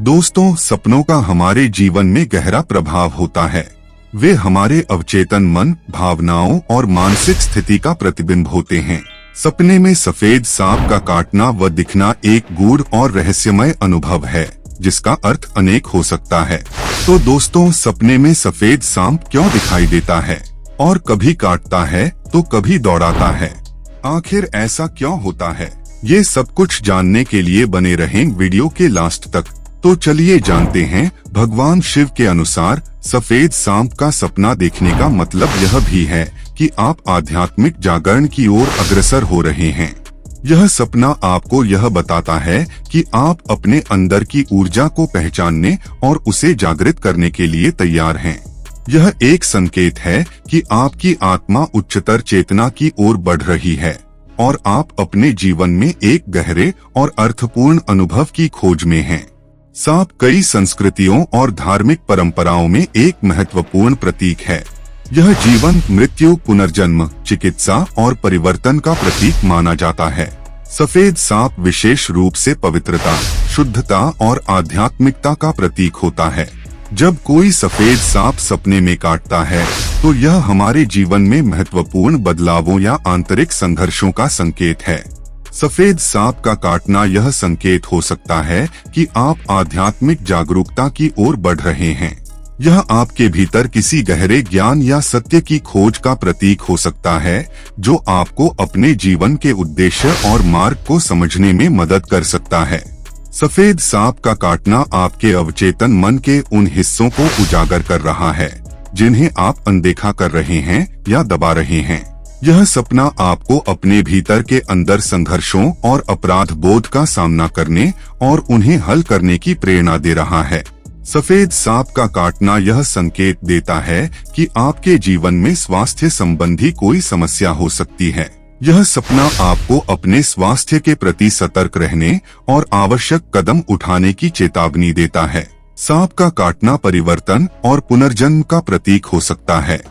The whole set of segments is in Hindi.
दोस्तों, सपनों का हमारे जीवन में गहरा प्रभाव होता है। वे हमारे अवचेतन मन, भावनाओं और मानसिक स्थिति का प्रतिबिंब होते हैं। सपने में सफेद सांप का काटना व दिखना एक गूढ़ और रहस्यमय अनुभव है, जिसका अर्थ अनेक हो सकता है। तो दोस्तों, सपने में सफेद सांप क्यों दिखाई देता है और कभी काटता है तो कभी दौड़ाता है? आखिर ऐसा क्यों होता है? ये सब कुछ जानने के लिए बने रहें वीडियो के लास्ट तक। तो चलिए जानते हैं। भगवान शिव के अनुसार सफेद सांप का सपना देखने का मतलब यह भी है कि आप आध्यात्मिक जागरण की ओर अग्रसर हो रहे हैं। यह सपना आपको यह बताता है कि आप अपने अंदर की ऊर्जा को पहचानने और उसे जागृत करने के लिए तैयार हैं। यह एक संकेत है कि आपकी आत्मा उच्चतर चेतना की ओर बढ़ रही है और आप अपने जीवन में एक गहरे और अर्थपूर्ण अनुभव की खोज में हैं। सांप कई संस्कृतियों और धार्मिक परंपराओं में एक महत्वपूर्ण प्रतीक है। यह जीवन, मृत्यु, पुनर्जन्म, चिकित्सा और परिवर्तन का प्रतीक माना जाता है। सफेद सांप विशेष रूप से पवित्रता, शुद्धता और आध्यात्मिकता का प्रतीक होता है। जब कोई सफेद सांप सपने में काटता है तो यह हमारे जीवन में महत्वपूर्ण बदलावों या आंतरिक संघर्षों का संकेत है। सफेद सांप का काटना यह संकेत हो सकता है कि आप आध्यात्मिक जागरूकता की ओर बढ़ रहे हैं। यह आपके भीतर किसी गहरे ज्ञान या सत्य की खोज का प्रतीक हो सकता है, जो आपको अपने जीवन के उद्देश्य और मार्ग को समझने में मदद कर सकता है। सफेद सांप का काटना आपके अवचेतन मन के उन हिस्सों को उजागर कर रहा है जिन्हें आप अनदेखा कर रहे हैं या दबा रहे हैं। यह सपना आपको अपने भीतर के अंदर संघर्षों और अपराध बोध का सामना करने और उन्हें हल करने की प्रेरणा दे रहा है। सफेद सांप का काटना यह संकेत देता है कि आपके जीवन में स्वास्थ्य संबंधी कोई समस्या हो सकती है। यह सपना आपको अपने स्वास्थ्य के प्रति सतर्क रहने और आवश्यक कदम उठाने की चेतावनी देता है। सांप का काटना परिवर्तन और पुनर्जन्म का प्रतीक हो सकता है।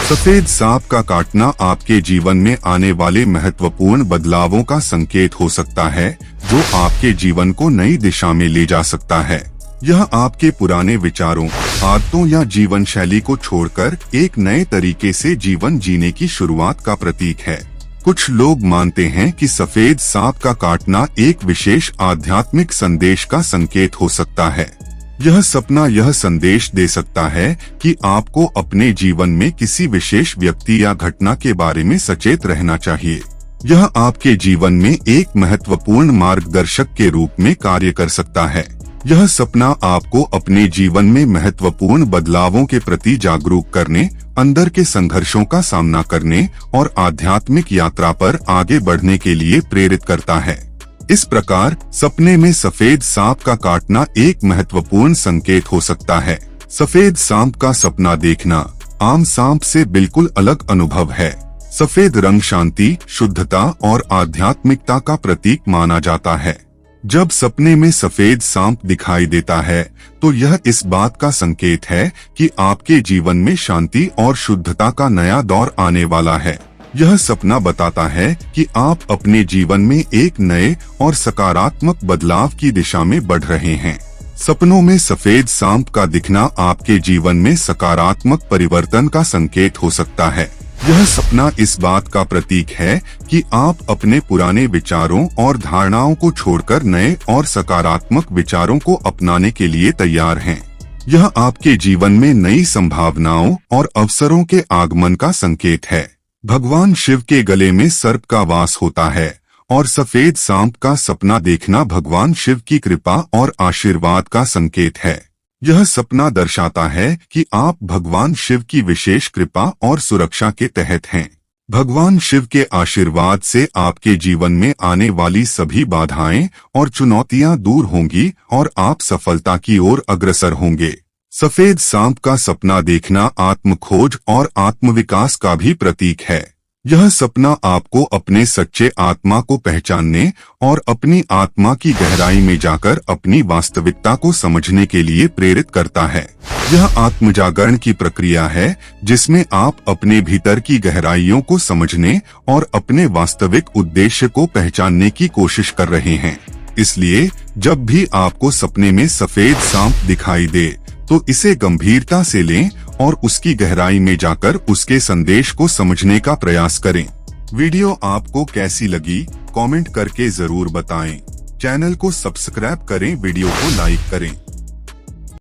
सफेद सांप का काटना आपके जीवन में आने वाले महत्वपूर्ण बदलावों का संकेत हो सकता है, जो आपके जीवन को नई दिशा में ले जा सकता है। यह आपके पुराने विचारों, आदतों या जीवन शैली को छोड़कर एक नए तरीके से जीवन जीने की शुरुआत का प्रतीक है। कुछ लोग मानते हैं कि सफेद सांप का काटना एक विशेष आध्यात्मिक संदेश का संकेत हो सकता है। यह सपना यह संदेश दे सकता है कि आपको अपने जीवन में किसी विशेष व्यक्ति या घटना के बारे में सचेत रहना चाहिए। यह आपके जीवन में एक महत्वपूर्ण मार्गदर्शक के रूप में कार्य कर सकता है। यह सपना आपको अपने जीवन में महत्वपूर्ण बदलावों के प्रति जागरूक करने, अंदर के संघर्षों का सामना करने और आध्यात्मिक यात्रा पर आगे बढ़ने के लिए प्रेरित करता है। इस प्रकार सपने में सफेद सांप का काटना एक महत्वपूर्ण संकेत हो सकता है। सफेद सांप का सपना देखना आम सांप से बिल्कुल अलग अनुभव है। सफेद रंग शांति, शुद्धता और आध्यात्मिकता का प्रतीक माना जाता है। जब सपने में सफेद सांप दिखाई देता है तो यह इस बात का संकेत है कि आपके जीवन में शांति और शुद्धता का नया दौर आने वाला है। यह सपना बताता है कि आप अपने जीवन में एक नए और सकारात्मक बदलाव की दिशा में बढ़ रहे हैं। सपनों में सफेद सांप का दिखना आपके जीवन में सकारात्मक परिवर्तन का संकेत हो सकता है। यह सपना इस बात का प्रतीक है कि आप अपने पुराने विचारों और धारणाओं को छोड़कर नए और सकारात्मक विचारों को अपनाने के लिए तैयार हैं। यह आपके जीवन में नई संभावनाओं और अवसरों के आगमन का संकेत है। भगवान शिव के गले में सर्प का वास होता है और सफेद सांप का सपना देखना भगवान शिव की कृपा और आशीर्वाद का संकेत है। यह सपना दर्शाता है कि आप भगवान शिव की विशेष कृपा और सुरक्षा के तहत हैं। भगवान शिव के आशीर्वाद से आपके जीवन में आने वाली सभी बाधाएं और चुनौतियां दूर होंगी और आप सफलता की ओर अग्रसर होंगे। सफेद सांप का सपना देखना आत्मखोज और आत्मविकास का भी प्रतीक है। यह सपना आपको अपने सच्चे आत्मा को पहचानने और अपनी आत्मा की गहराई में जाकर अपनी वास्तविकता को समझने के लिए प्रेरित करता है। यह आत्मजागरण की प्रक्रिया है जिसमें आप अपने भीतर की गहराइयों को समझने और अपने वास्तविक उद्देश्य को पहचानने की कोशिश कर रहे हैं। इसलिए जब भी आपको सपने में सफेद सांप दिखाई दे तो इसे गंभीरता से लें और उसकी गहराई में जाकर उसके संदेश को समझने का प्रयास करें। वीडियो आपको कैसी लगी कमेंट करके जरूर बताएं। चैनल को सब्सक्राइब करें, वीडियो को लाइक करें।